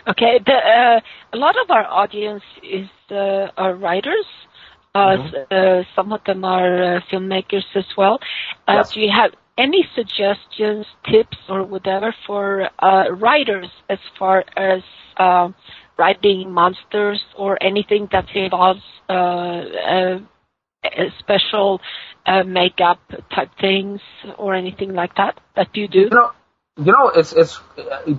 Okay, a lot of our audience are writers. Some of them are filmmakers as well. Yes. Do you have any suggestions, tips, or whatever for writers as far as writing monsters or anything that involves special makeup type things or anything like that you do? It's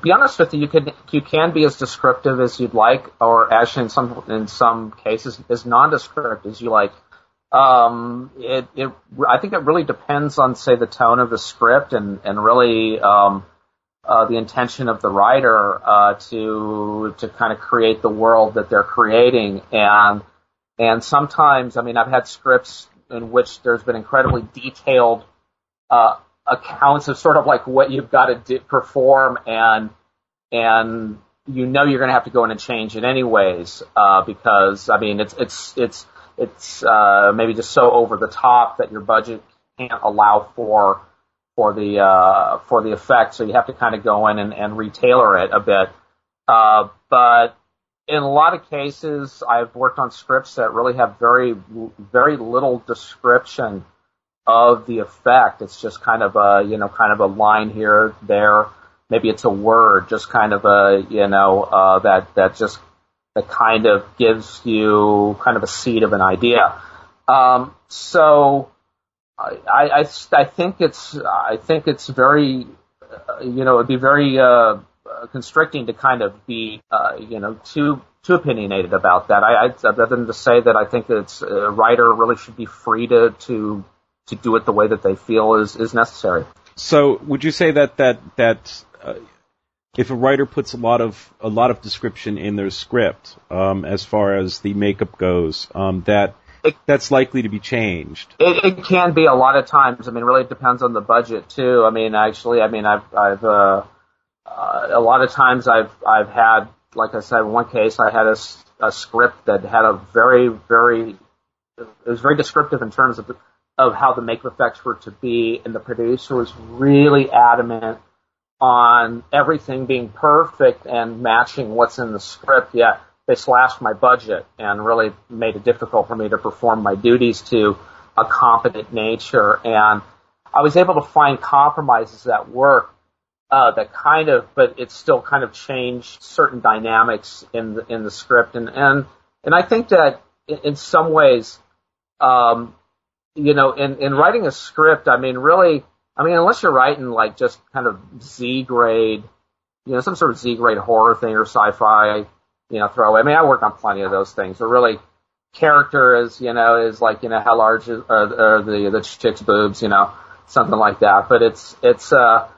be honest with you, you can be as descriptive as you'd like, or actually in some cases as nondescript as you like. I think it really depends on, say, the tone of the script and really the intention of the writer to kind of create the world that they're creating. And sometimes, I mean, I've had scripts in which there's been incredibly detailed accounts of sort of like what you've got to perform, and you're going to have to go in and change it anyways, because I mean it's maybe just so over the top that your budget can't allow for the effect, so you have to kind of go in and retailor it a bit. But in a lot of cases, I've worked on scripts that really have very, very little description of the effect. It's just kind of a line here, there. Maybe it's a word, just kind of that kind of gives you kind of a seed of an idea. So I think it's very, it'd be very constricting to kind of be, too opinionated about that. Other than to say that I think it's a writer really should be free to do it the way that they feel is necessary. So would you say that if a writer puts a lot of description in their script, as far as the makeup goes, that's likely to be changed? It can be a lot of times. I mean, really it depends on the budget too. I mean, actually, I've a lot of times I've had, like I said, in one case I had a script that had a it was very descriptive in terms of how the makeup effects were to be, and the producer was really adamant on everything being perfect and matching what's in the script, yet they slashed my budget and really made it difficult for me to perform my duties to a competent nature. And I was able to find compromises that work, but it still kind of changed certain dynamics in the script. And I think that in some ways, in writing a script, unless you're writing like just kind of Z grade, some sort of Z grade horror thing or sci-fi, throwaway. I mean, I worked on plenty of those things. But really, character is like, how large are the chick's boobs, something like that. But it's the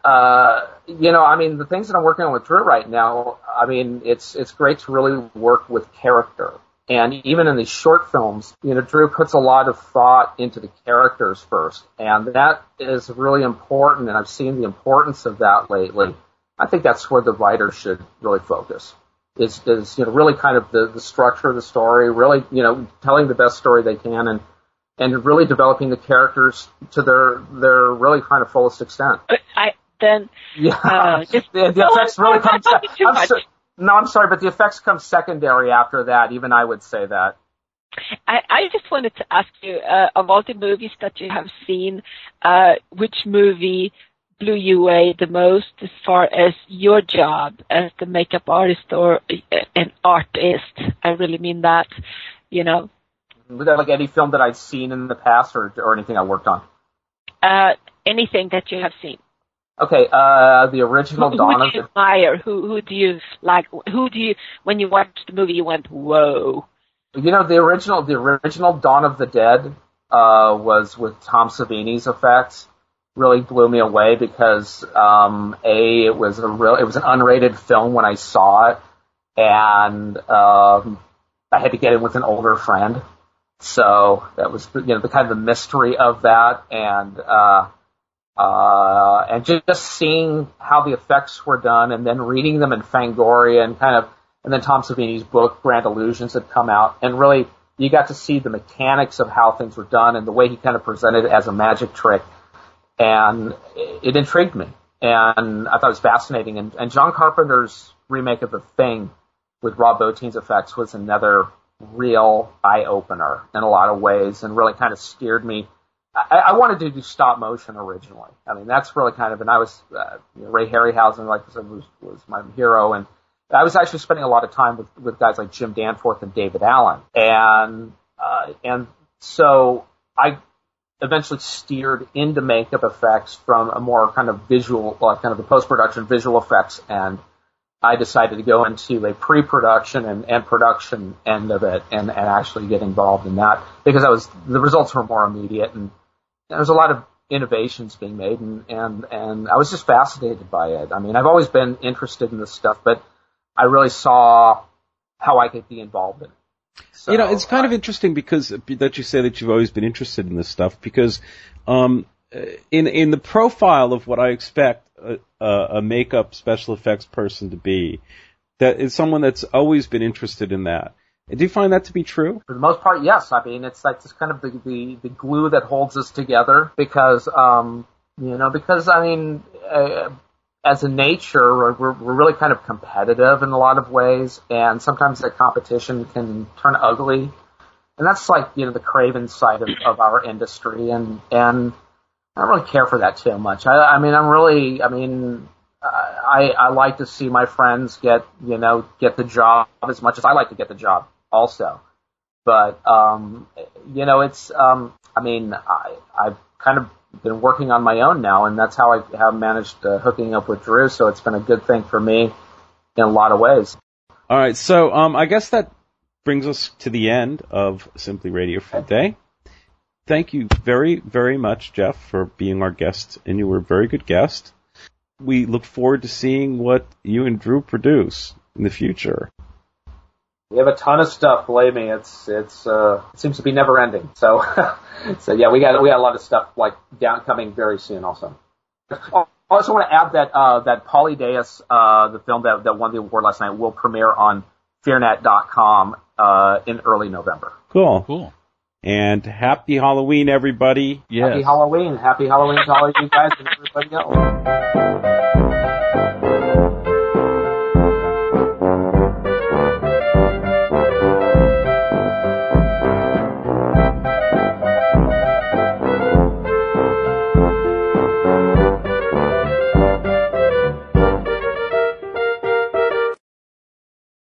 things that I'm working on with Drew right now, I mean, it's great to really work with character. And even in these short films, Drew puts a lot of thought into the characters first. And that is really important, and I've seen the importance of that lately. I think that's where the writer should really focus, is really kind of the structure of the story, really, telling the best story they can and really developing the characters to their really kind of fullest extent. The effects really come I'm sorry, but the effects come secondary after that. Even I would say that. I just wanted to ask you, of all the movies that you have seen, which movie blew you away the most as far as your job as the makeup artist or an artist? I really mean that, Was that like any film that I've seen in the past or anything I worked on? Anything that you have seen. Okay, the original Dawn of the... Who do you admire? Who do you like? Who do you, when you watched the movie, you went, whoa? The original Dawn of the Dead was with Tom Savini's effects. Really blew me away because it was an unrated film when I saw it, and I had to get in with an older friend, so that was the kind of the mystery of that, and just seeing how the effects were done, and then reading them in Fangoria, and then Tom Savini's book Grand Illusions had come out, and really you got to see the mechanics of how things were done and the way he kind of presented it as a magic trick, and it intrigued me, and I thought it was fascinating. And John Carpenter's remake of The Thing with Rob Bottin's effects was another real eye-opener in a lot of ways and really kind of steered me. I wanted to do stop motion originally. I mean, that's really kind of, and I was, Ray Harryhausen, like I said, was my hero, and I was actually spending a lot of time with guys like Jim Danforth and David Allen. And so I eventually steered into makeup effects from a more kind of visual, kind of the post-production visual effects, and I decided to go into a pre-production and production end of it and actually get involved in that because the results were more immediate and there was a lot of innovations being made and I was just fascinated by it. I mean, I've always been interested in this stuff, but I really saw how I could be involved in it. So, it's kind of interesting because that you say that you've always been interested in this stuff because in the profile of what I expect a makeup special effects person to be, that is someone that's always been interested in that. Do you find that to be true? For the most part, yes. I mean, it's like this kind of the glue that holds us together because as a nature, we're really kind of competitive in a lot of ways, and sometimes that competition can turn ugly. And that's like, the craven side of our industry, and I don't really care for that too much. I like to see my friends get the job as much as I like to get the job also. But, I've kind of been working on my own now, and that's how I have managed hooking up with Drew, so it's been a good thing for me in a lot of ways. All right, so I guess that brings us to the end of Simply Radio for the day. Thank you very, very much, Jeff, for being our guest, and you were a very good guest. We look forward to seeing what you and Drew produce in the future. We have a ton of stuff. Believe me, it seems to be never ending. So, yeah, we got a lot of stuff coming very soon. Also, I also want to add that Polydeus, the film that won the award last night, will premiere on fearnet.com in early November. Cool. And happy Halloween, everybody. Yes. Happy Halloween to all of you guys and everybody else.